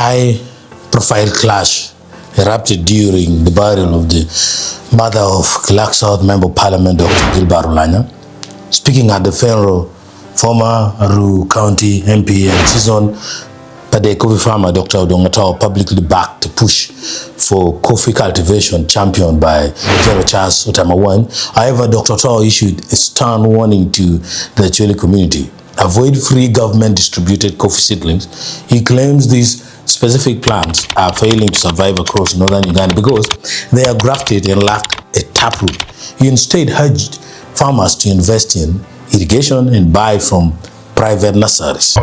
high-profile clash erupted during the burial of the mother of Clark South Member of Parliament, Dr. Gilbert Olanya. Speaking at the funeral, former Aru County MP and seasoned coffee farmer Dr. Odonga publicly backed the push for coffee cultivation championed by General Charles Otema. However, Dr. Otto issued a stern warning to the Acholi community. Avoid free government-distributed coffee seedlings. He claims these specific plants are failing to survive across northern Uganda because they are grafted and lack a taproot. He instead urged farmers to invest in irrigation and buy from private nurseries.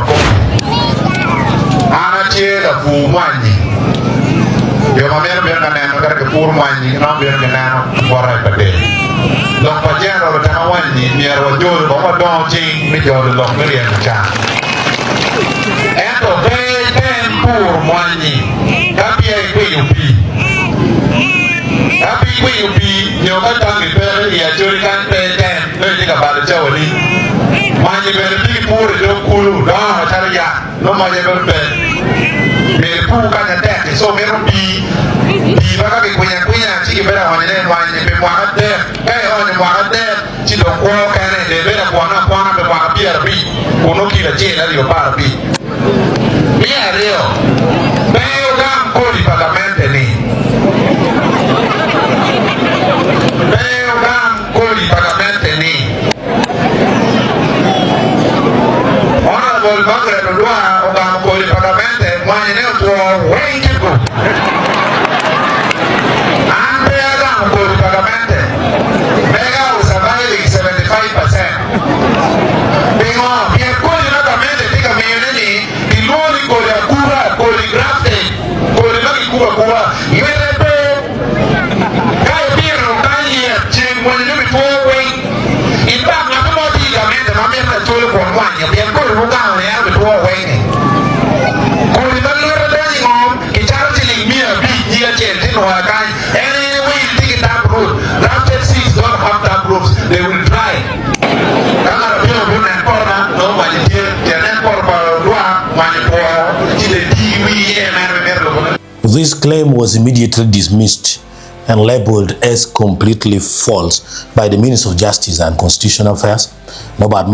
This claim was immediately dismissed and labeled as completely false by the Minister of Justice and Constitutional Affairs, Norbert.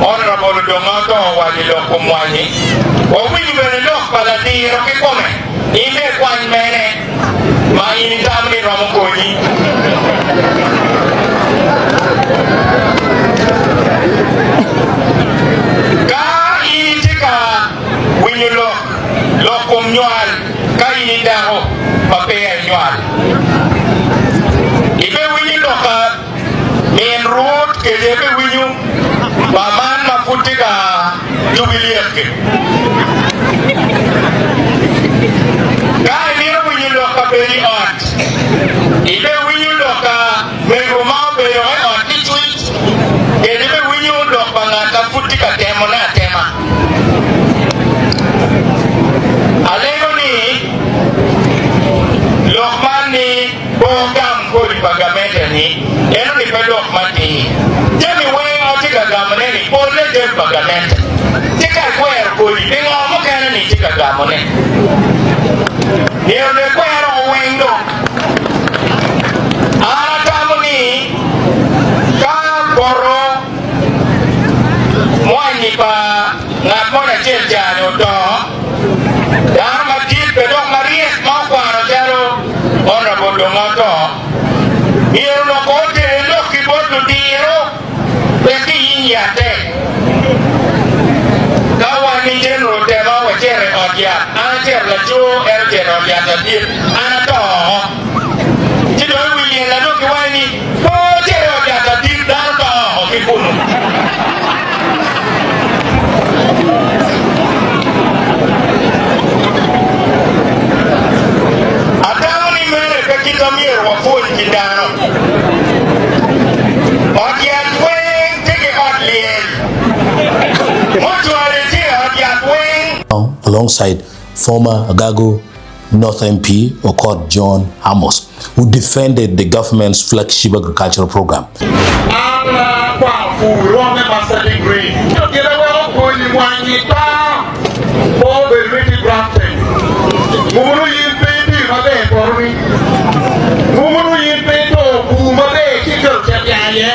Honorable Domato Walilo Kumwani, or we will look by the dear of Kikome, Ime Kwan Mene, my Intamini Ramokoni. Ka Itika, when you look Kumnual. Kaini daho papaya nyual. Ibe winyu loka main road ke jebe winyu baman mafuti ka jubiliat ke. Kaini winyu loka very odd. Ibe winyu loka meruma very odd. Ditwit ke jebe winyu loka ngata futi ka temo na tema. Lokmani bogam koli Bagamente ni eno ni pelok mati jemi we otika gamane ni pole je Bagamente tika kwer koli bingo mo kana ni tika gamane eno ne kwero wendo ara tamuni ka boro mwani pa ngapona chelja Otto dama kit pedok marie ma kwaro jaro honorable Domato iro no kote no kiboto diro peki yinyate kawani general tema wachere odia anater la jo erjero ya tadir anato tido wili la no kiwani ko jero odia tadir darto okikunu Alongside former Agago North MP Okot John Amos, who defended the government's flagship agricultural program. Mumunu yimpi mabe Baruli. Mumunu yimpi to mabe kikal chapyaye.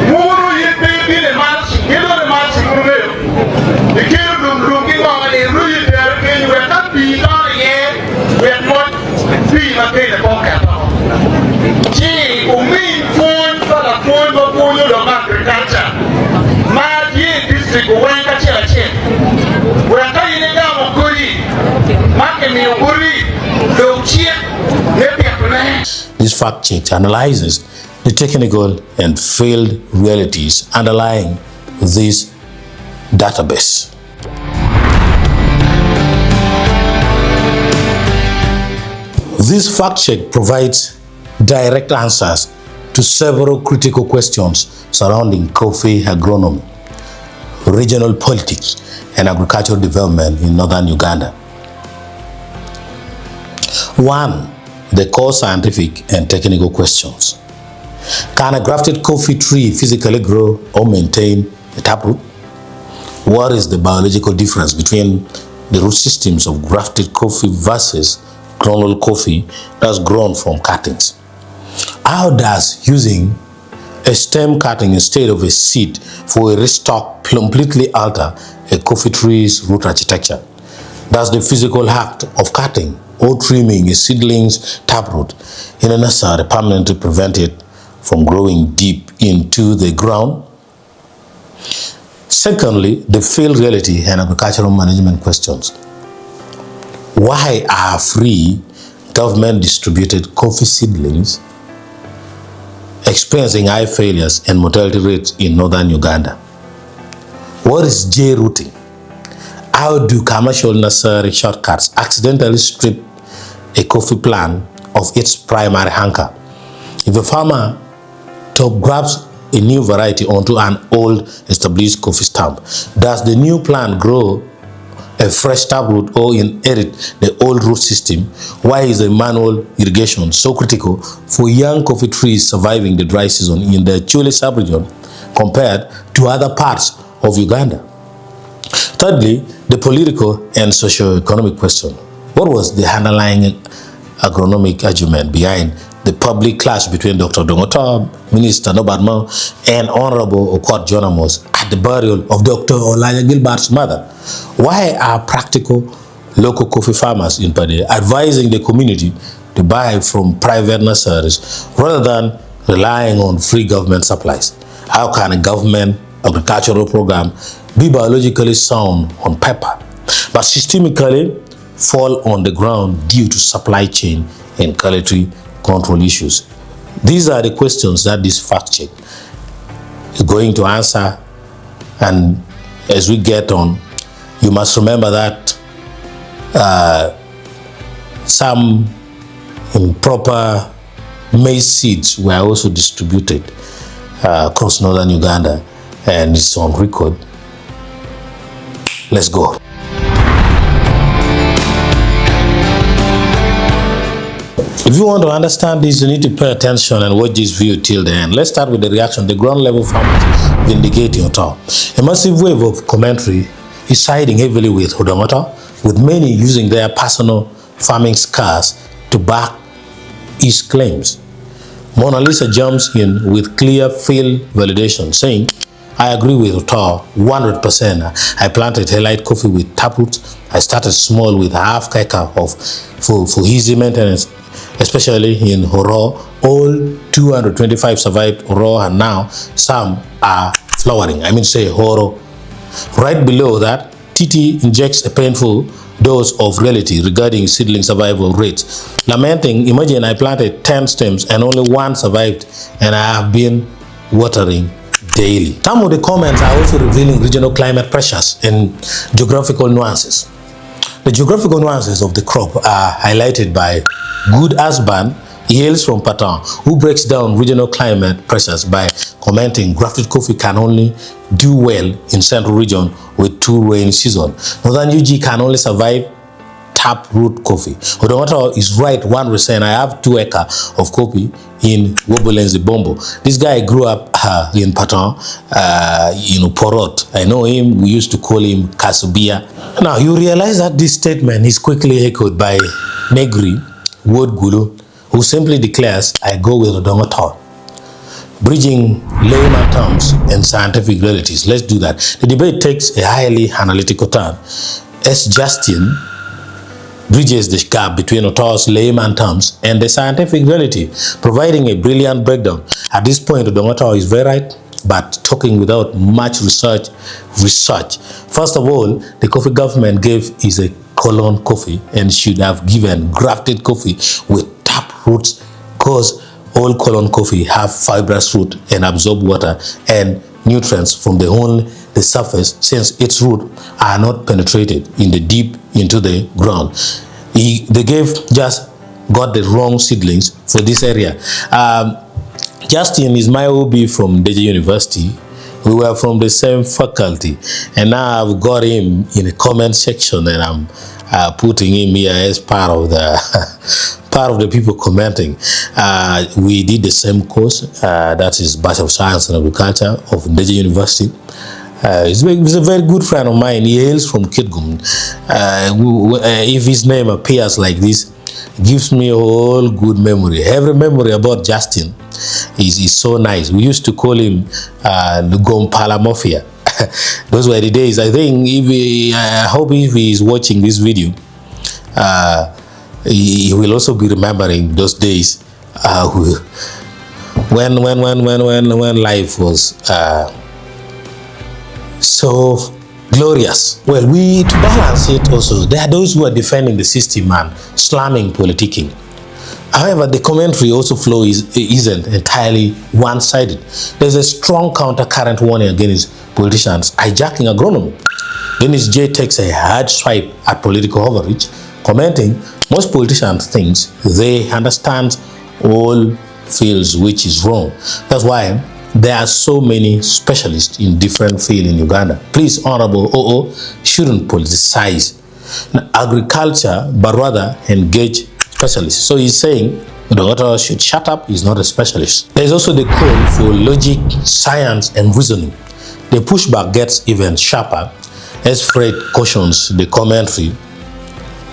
Mumunu yimpi le mas, kilo le mas mumunu. Ikiru dungi ngomani ruyi terke we kan bi na ye we not bi mabe le poka. Ji umi phone para phone ba phone yo agriculture. Ma ye district wenga chela che. Wenga ine ga mokuri. This fact check analyzes the technical and field realities underlying this database. This fact check provides direct answers to several critical questions surrounding coffee agronomy, regional politics, and agricultural development in northern Uganda. 1. The core scientific and technical questions. Can a grafted coffee tree physically grow or maintain a taproot? What is the biological difference between the root systems of grafted coffee versus clonal coffee that's grown from cuttings? How does using a stem cutting instead of a seed for a restock completely alter a coffee tree's root architecture? Does the physical act of cutting or trimming a seedling's taproot in a nursery permanently prevent it from growing deep into the ground? Secondly, the field reality and agricultural management questions. Why are free government-distributed coffee seedlings experiencing high failures and mortality rates in northern Uganda? What is J-rooting? How do commercial nursery shortcuts accidentally strip a coffee plant of its primary anchor? If a farmer top grabs a new variety onto an old established coffee stump, does the new plant grow a fresh taproot or inherit the old root system? Why is the manual irrigation so critical for young coffee trees surviving the dry season in the Acholi sub-region compared to other parts of Uganda? Thirdly, the political and socio-economic question. What was the underlying agronomic argument behind the public clash between Dr. Odonga, Minister Norbert, and Honorable Okot Amos at the burial of Dr. Olanya Gilbert's mother? Why are practical local coffee farmers in Pade advising the community to buy from private nurseries rather than relying on free government supplies? How can a government agricultural program be biologically sound on paper, but systemically fall on the ground due to supply chain and quality control issues? These are the questions that this fact check is going to answer. And as we get on, you must remember that some improper maize seeds were also distributed across northern Uganda, and it's on record. Let's go. If you want to understand this, you need to pay attention and watch this video till the end. Let's start with the reaction. The ground level farmers vindicating Otto. A massive wave of commentary is siding heavily with Odonga, with many using their personal farming scars to back his claims. Mona Lisa jumps in with clear field validation, saying, I agree with Otto 100%. I planted Halite coffee with taproot. I started small with half keka for easy maintenance, especially in Horo. All 225 survived Horo, and now some are flowering. Say Horo. Right below that, TT injects a painful dose of reality regarding seedling survival rates. Lamenting, imagine I planted 10 stems and only one survived, and I have been watering daily. Some of the comments are also revealing regional climate pressures and geographical nuances. The geographical nuances of the crop are highlighted by Good Husband. He hails from Patan, who breaks down regional climate pressures by commenting grafted coffee can only do well in central region with 2 rain seasons. Northern UG can only survive taproot coffee. Odonga is right 1%. I have 2 acres of coffee in Wobolenzi Bombo. This guy grew up in Patton, Porot. I know him. We used to call him Kasubia. Now, you realize that this statement is quickly echoed by Negri Wodgulu, who simply declares, I go with Odonga, bridging layman terms and scientific realities. Let's do that. The debate takes a highly analytical turn as Justin bridges the gap between Otto's layman terms and the scientific reality, providing a brilliant breakdown. At this point, Odonga is very right, but talking without much research. First of all, the coffee government gave is a colon coffee and should have given grafted coffee with tap roots, because all colon coffee have fibrous root and absorb water and nutrients from the surface, since its roots are not penetrated in the deep into the ground. They got the wrong seedlings for this area. Justin is my OB from Deji University. We were from the same faculty, and now I've got him in the comment section, and I'm putting him here as part of the people commenting. We did the same course, that is Bachelor of Science and Agriculture of Deji University. He's a very good friend of mine. He hails from Kitgum. If his name appears like this, it gives me a whole good memory. Every memory about Justin is so nice. We used to call him Gompala Mafia. Those were the days. I think I hope if he is watching this video, he will also be remembering those days when life was so glorious. Well, to balance it also, there are those who are defending the system and slamming politicking. However, the commentary also flow isn't entirely one-sided. There's a strong counter-current warning against politicians hijacking agronomy. Dennis J takes a hard swipe at political overreach, commenting, most politicians think they understand all fields, which is wrong. That's why there are so many specialists in different fields in Uganda. Please, Honorable OO shouldn't politicize agriculture, but rather engage specialists. So he's saying the author should shut up, he's not a specialist. There's also the call for logic, science, and reasoning. The pushback gets even sharper as Fred cautions the commentary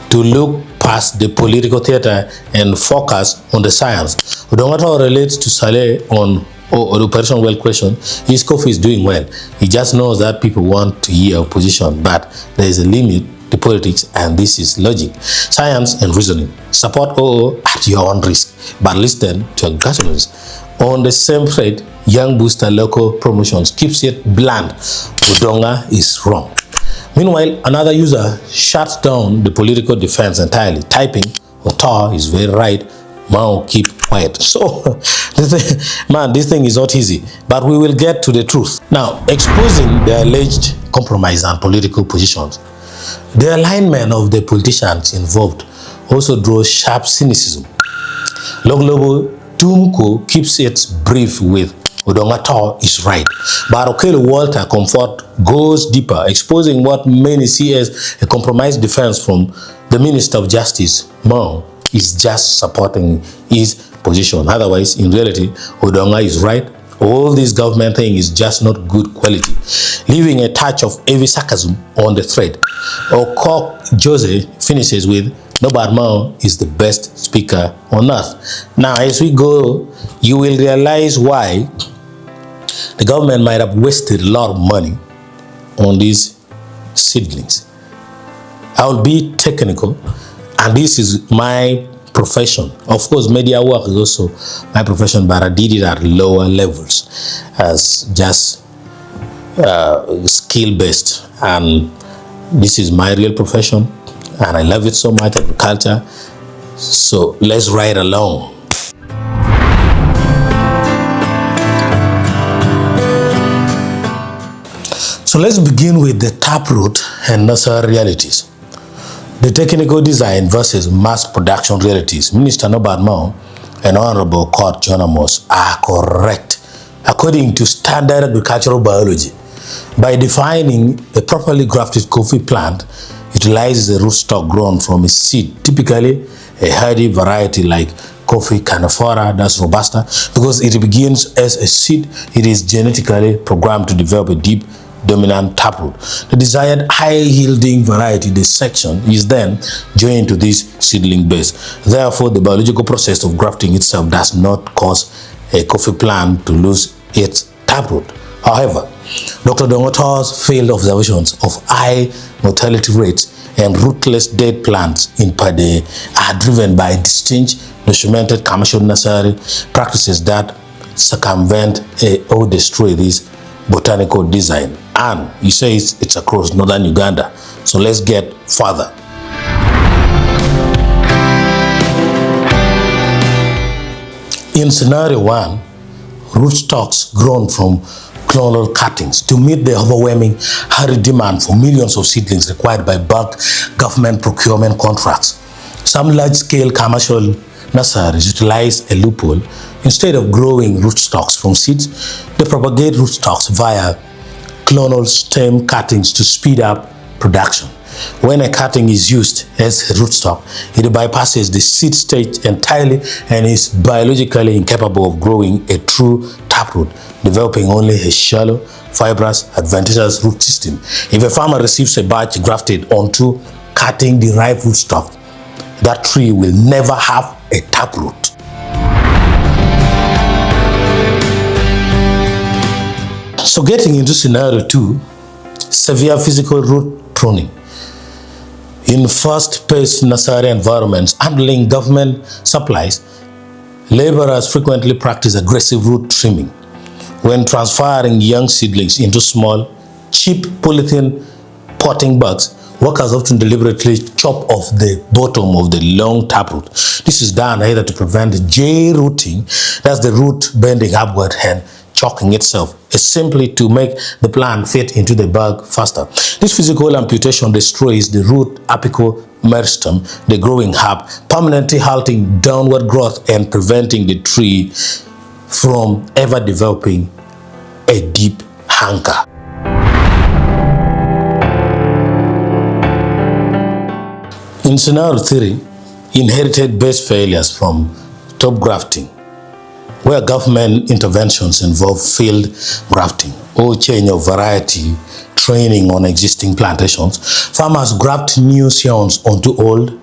to look past the political theater and focus on the science. Odonga relates to Saleh on the Operation Well question. His coffee is doing well. He just knows that people want to hear opposition, but there is a limit to politics, and this is logic, science, and reasoning. Support OO at your own risk, but listen to your grassroots. On the same thread, Young Booster Local Promotions keeps it bland. Odonga is wrong. Meanwhile, another user shuts down the political defense entirely, typing, Otto is very right, Mao keep quiet. So, this thing is not easy, but we will get to the truth. Now, exposing the alleged compromise and political positions, the alignment of the politicians involved also draws sharp cynicism. Loglobo Tumko keeps it brief with Odonga is right, but Okelo Walter Comfort goes deeper, exposing what many see as a compromised defense from the Minister of Justice, Mao, is just supporting his position. Otherwise, in reality, Odonga is right. All this government thing is just not good quality, leaving a touch of heavy sarcasm on the thread. Okot Jose finishes with, Norbert Mao is the best speaker on earth. Now, as we go, you will realize why the government might have wasted a lot of money on these seedlings. I will be technical, and this is my profession. Of course, media work is also my profession, but I did it at lower levels as just skill-based. And this is my real profession, and I love it so much, agriculture. So let's ride along. So let's begin with the taproot and nursery realities. The technical design versus mass production realities. Minister Norbert Mao and Honorable Court John Amos are correct according to standard agricultural biology. By defining a properly grafted coffee plant, utilizes a rootstock grown from a seed, typically a hardy variety like coffee canephora, that's robusta. Because it begins as a seed, it is genetically programmed to develop a deep dominant taproot. The desired high-yielding variety, the section, is then joined to this seedling base. Therefore, the biological process of grafting itself does not cause a coffee plant to lose its taproot. However, Dr. Dongoto's failed observations of high mortality rates and rootless dead plants in Pade are driven by distinct documented commercial nursery practices that circumvent or destroy this botanical design. And he says it's across northern Uganda. So let's get further. In scenario 1, rootstocks grown from clonal cuttings to meet the overwhelming hurry demand for millions of seedlings required by bulk government procurement contracts. Some large-scale commercial nurseries utilize a loophole. Instead of growing rootstocks from seeds, they propagate rootstocks via clonal stem cuttings to speed up production. When a cutting is used as a rootstock, it bypasses the seed stage entirely and is biologically incapable of growing a true taproot, developing only a shallow, fibrous, adventitious root system. If a farmer receives a batch grafted onto cutting-derived rootstock, that tree will never have a taproot. So getting into scenario 2, severe physical root pruning. In fast-paced nursery environments handling government supplies, laborers frequently practice aggressive root trimming. When transferring young seedlings into small, cheap polythene potting bags, workers often deliberately chop off the bottom of the long taproot. This is done either to prevent J-rooting, that's the root bending upward and choking itself, is simply to make the plant fit into the bag faster. This physical amputation destroys the root apical meristem, the growing herb, permanently halting downward growth and preventing the tree from ever developing a deep anchor. In scenario 3, inherited base failures from top grafting, where government interventions involve field grafting or change of variety training on existing plantations, farmers graft new scions onto old,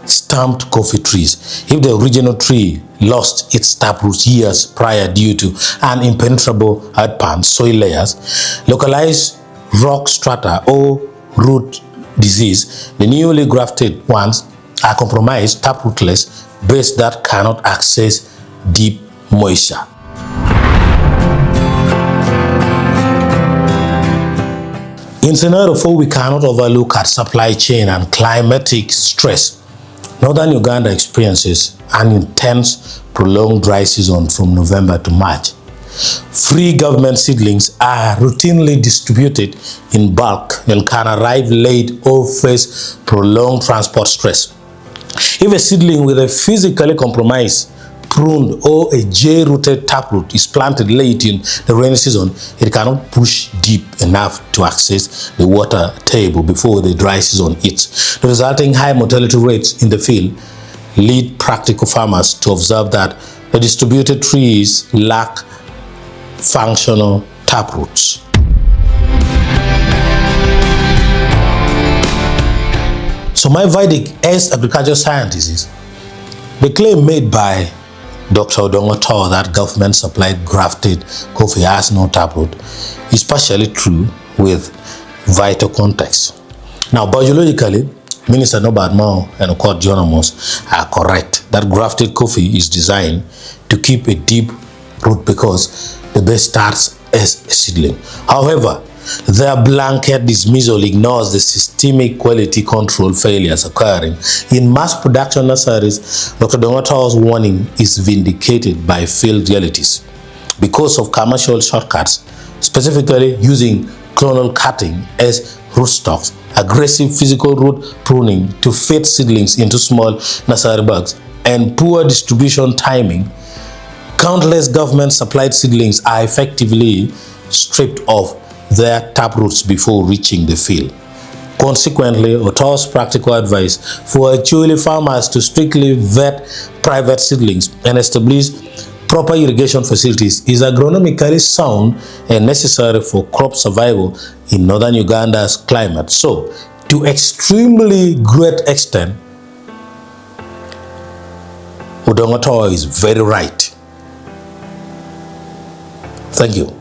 stamped coffee trees. If the original tree lost its taproot years prior due to an impenetrable hardpan soil layers, localized rock strata, or root disease, the newly grafted ones are compromised taprootless base that cannot access deep moisture. In scenario 4, we cannot overlook at supply chain and climatic stress. Northern Uganda experiences an intense, prolonged dry season from November to March. Free government seedlings are routinely distributed in bulk and can arrive late or face prolonged transport stress. If a seedling with a physically compromised, pruned, or a J-rooted taproot is planted late in the rainy season, it cannot push deep enough to access the water table before the dry season hits. The resulting high mortality rates in the field lead practical farmers to observe that the distributed trees lack functional taproots. So my verdict as agricultural scientist is the claim made by Dr. Odonga that government supplied grafted coffee has no taproot is partially true with vital context. Now, biologically, Minister Norbert and Okot Amos are correct that grafted coffee is designed to keep a deep root because the base starts as a seedling. However, their blanket dismissal ignores the systemic quality control failures occurring in mass production nurseries. Dr. Dongoto's warning is vindicated by field realities. Because of commercial shortcuts, specifically using clonal cutting as rootstocks, aggressive physical root pruning to fit seedlings into small nursery bags, and poor distribution timing, countless government-supplied seedlings are effectively stripped of their taproots before reaching the field. Consequently, Otto's practical advice for Acholi farmers to strictly vet private seedlings and establish proper irrigation facilities is agronomically sound and necessary for crop survival in northern Uganda's climate. So, to extremely great extent, Odonga is very right. Thank you.